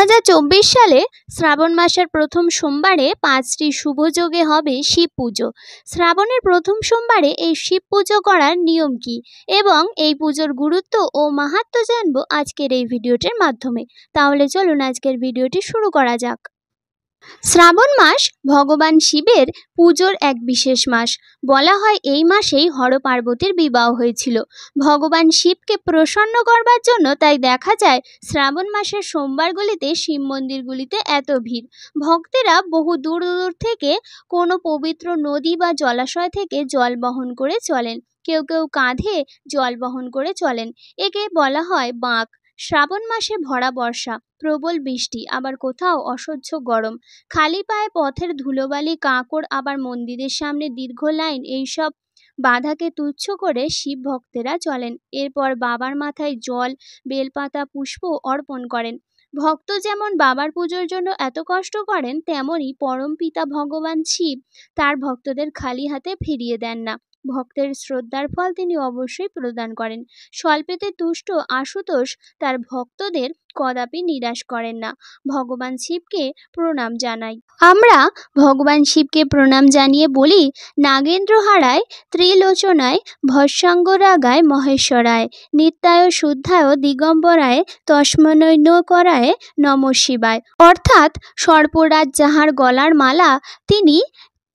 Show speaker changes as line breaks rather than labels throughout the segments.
2024 সালে শ্রাবণ মাসের প্রথম সোমবারে 5টি শুভ যোগে হবে শিব পুজো। শ্রাবণের প্রথম সোমবারে এই শিব পুজো করার নিয়ম কি এবং এই পুজোর গুরুত্ব ও মাহাত্ম্য জানবো আজকের এই ভিডিওটির মাধ্যমে। তাহলে চলুন আজকের ভিডিওটি শুরু করা যাক। শ্রাবণ মাস ভগবান শিবের পুজোর এক বিশেষ মাস। বলা হয় এই মাসেই হর পার্বতীর বিবাহ হয়েছিল ভগবান শিবকে প্রসন্ন করবার জন্য। তাই দেখা যায় শ্রাবণ মাসের সোমবারগুলিতে শিব মন্দিরগুলিতে এত ভিড়। ভক্তেরা বহু দূর দূর থেকে কোনো পবিত্র নদী বা জলাশয় থেকে জল বহন করে চলেন। কেউ কেউ কাঁধে জল বহন করে চলেন। একে বলা হয় বাঁক। শ্রাবণ মাসে ভরা বর্ষা, প্রবল বৃষ্টি, আবার কোথাও অসহ্য গরম, খালি পায়ে পথের ধুলোবালি, কাঁকড়, আবার মন্দিরের সামনে দীর্ঘ লাইন, এইসব বাধাকে তুচ্ছ করে শিব ভক্তেরা চলেন। এরপর বাবার মাথায় জল, বেলপাতা, পুষ্প অর্পণ করেন। ভক্ত যেমন বাবার পুজোর জন্য এত কষ্ট করেন, তেমনি পরম পিতা ভগবান শিব তার ভক্তদের খালি হাতে ফিরিয়ে দেন না। ভক্তের শ্রদ্ধার ফল তিনি অবশ্যই প্রদান করেন। স্বল্পেতে তুষ্ট আশুতোষ তার ভক্তদের কদাপি নিরাশ করেন না। ভগবান শিবকে প্রণাম জানাই। আমরা ভগবান শিবকে প্রণাম জানিয়ে বলি, নাগেন্দ্রহারায় ত্রিলোচনায় ভস্মাঙ্গরাগায় মহেশ্বরায় নিত্যায় শুদ্ধায় দিগম্বরায় তস্মৈ করায় নম শিবায়। অর্থাৎ সর্পরাজ যাহার গলার মালা, তিনি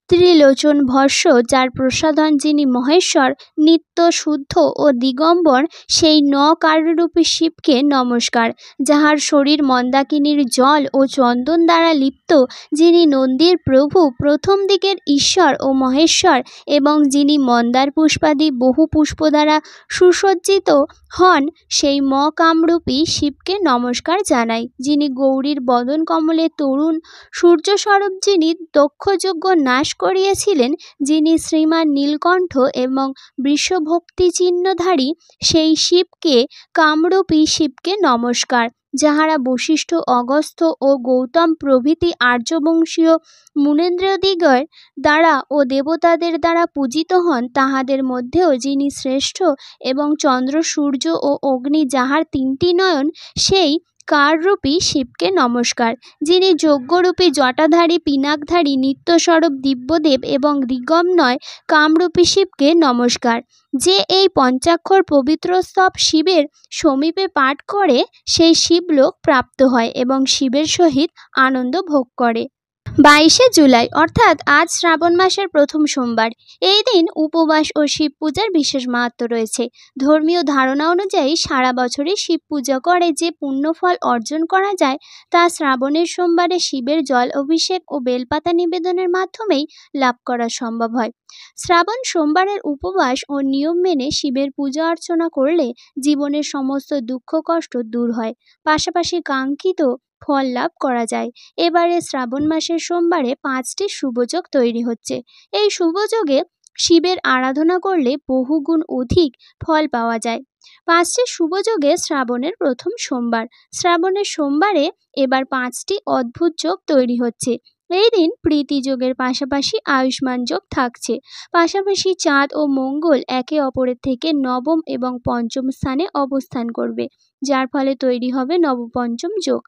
ত্রিলোচন ভস্য, যার প্রসাধন যিনি মহেশ্বর, নিত্য শুদ্ধ ও দিগম্বর, সেই কার্যরূপী শিবকে নমস্কার। যাহার শরীর মন্দাকিনীর জল ও চন্দন দ্বারা লিপ্ত, যিনি নন্দীর প্রভু, প্রথম দিকের ঈশ্বর ও মহেশ্বর, এবং যিনি মন্দার পুষ্পাদি বহু পুষ্প দ্বারা সুসজ্জিত হন, সেই কামরূপী শিবকে নমস্কার জানাই। যিনি গৌরীর বদন কমলে তরুণ সূর্যস্বরূপ, যিনি দক্ষযজ্ঞ নাশ করিয়েছিলেন, যিনি শ্রীমান নীলকণ্ঠ এবং বৃষভক্তি চিহ্নধারী, সেই শিবকে কামরূপী শিবকে নমস্কার। যাহারা বশিষ্ঠ, অগস্ত্য ও গৌতম প্রভৃতি আর্যবংশীয় মুনীন্দ্রদিগের দ্বারা ও দেবতাদের দ্বারা পূজিত হন, তাহাদের মধ্যেও যিনি শ্রেষ্ঠ, এবং চন্দ্র, সূর্য ও অগ্নি, যাহার 3টি নয়ন, সেই কাররূপী শিবকে নমস্কার। যিনি যজ্ঞরূপী জটাধারী, পিনাকধারী, নিত্যস্বরূপ দিব্যদেব এবং দিগম্বর, কামরূপী শিবকে নমস্কার। যে এই পঞ্চাক্ষর পবিত্র স্তব শিবের সমীপে পাঠ করে, সেই শিবলোক প্রাপ্ত হয় এবং শিবের সহিত আনন্দ ভোগ করে। 22শে জুলাই অর্থাৎ আজ শ্রাবণ মাসের প্রথম সোমবার। এই দিন উপবাস ও শিব পূজার বিশেষ মাহাত্ম্য রয়েছে। ধর্মীয় ধারণা অনুযায়ী সারা বছরই শিব পূজা করে যে পুণ্যফল অর্জন করা যায়, তা শ্রাবণের সোমবারে শিবের জল অভিষেক ও বেলপাতা নিবেদনের মাধ্যমেই লাভ করা সম্ভব হয়। শ্রাবণ সোমবারের উপবাস ও নিয়ম মেনে শিবের পূজা অর্চনা করলে জীবনের সমস্ত দুঃখ কষ্ট দূর হয়, পাশাপাশি কাঙ্ক্ষিত ফল লাভ করা যায়। এবারে শ্রাবণ মাসের সোমবারে 5টি শুভযোগ তৈরি হচ্ছে। এই শুভযোগে শিবের আরাধনা করলে বহুগুণ অধিক ফল পাওয়া যায়। 5টি শুভযোগে শ্রাবণের প্রথম সোমবার। শ্রাবণের সোমবারে এবার 5টি অদ্ভুত যোগ তৈরি হচ্ছে। এই দিন প্রীতি যোগের পাশাপাশি আয়ুষ্মান যোগ থাকছে। পাশাপাশি চাঁদ ও মঙ্গল একে অপরের থেকে নবম এবং পঞ্চম স্থানে অবস্থান করবে, যার ফলে তৈরি হবে নবপঞ্চম যোগ।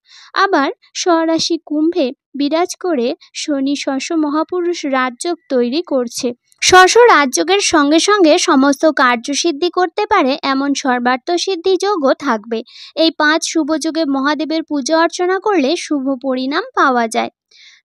আবার স্বরাশি কুম্ভে বিরাজ করে শনি শশ মহাপুরুষ রাজযোগ তৈরি করছে। শশ রাজযোগের সঙ্গে সঙ্গে সমস্ত কার্যসিদ্ধি করতে পারে এমন সর্বার্থ সিদ্ধি যোগও থাকবে। এই 5 শুভযোগে মহাদেবের পূজা অর্চনা করলে শুভ পরিণাম পাওয়া যায়।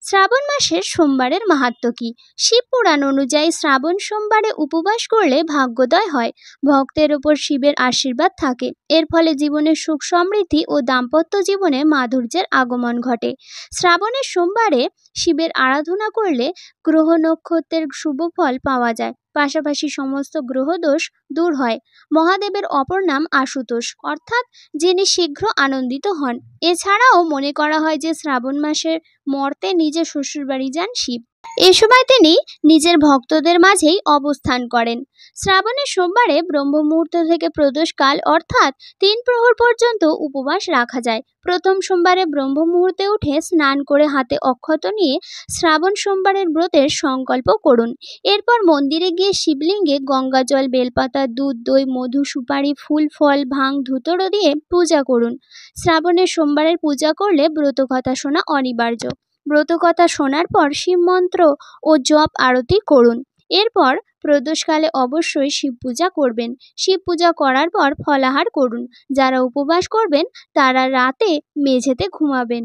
শ্রাবণ মাসের সোমবারের মাহাত্ম্য কি? শিব পুরাণ অনুযায়ী শ্রাবণ সোমবারে উপবাস করলে ভাগ্যোদয় হয়, ভক্তের ওপর শিবের আশীর্বাদ থাকে। এর ফলে জীবনে সুখ সমৃদ্ধি ও দাম্পত্য জীবনে মাধুর্যের আগমন ঘটে। শ্রাবণের সোমবারে শিবের আরাধনা করলে গ্রহ নক্ষত্রের শুভ ফল পাওয়া যায়, পাশাপাশি সমস্ত গ্রহদোষ দূর হয়। মহাদেবের অপর নাম আশুতোষ, অর্থাৎ যিনি শীঘ্র আনন্দিত হন। এছাড়াও মনে করা হয় যে শ্রাবণ মাসের মর্তে নিজের শ্বশুরবাড়ি যান শিব। এ সময় তিনি নিজের ভক্তদের মাঝেই অবস্থান করেন। শ্রাবণের সোমবারে ব্রহ্ম মুহূর্ত থেকে প্রদোষকাল অর্থাৎ 3 প্রহর পর্যন্ত উপবাস রাখা যায়। প্রথম সোমবারে ব্রহ্ম মুহূর্তে উঠে স্নান করে হাতে অক্ষত নিয়ে শ্রাবণ সোমবারের ব্রতের সংকল্প করুন। এরপর মন্দিরে গিয়ে শিবলিঙ্গে গঙ্গা জল, বেলপাতা, দুধ, দই, মধু, সুপারি, ফুল, ফল, ভাং, ধুতরো দিয়ে পূজা করুন। শ্রাবণের সোমবারের পূজা করলে ব্রতকথা শোনা অনিবার্য। ব্রতকথা শোনার পর শিব মন্ত্র ও জপ আরতি করুন। এরপর প্রদোষকালে অবশ্যই শিব পূজা করবেন। শিব পূজা করার পর ফলাহার করুন। যারা উপবাস করবেন তারা রাতে মেঝেতে ঘুমাবেন।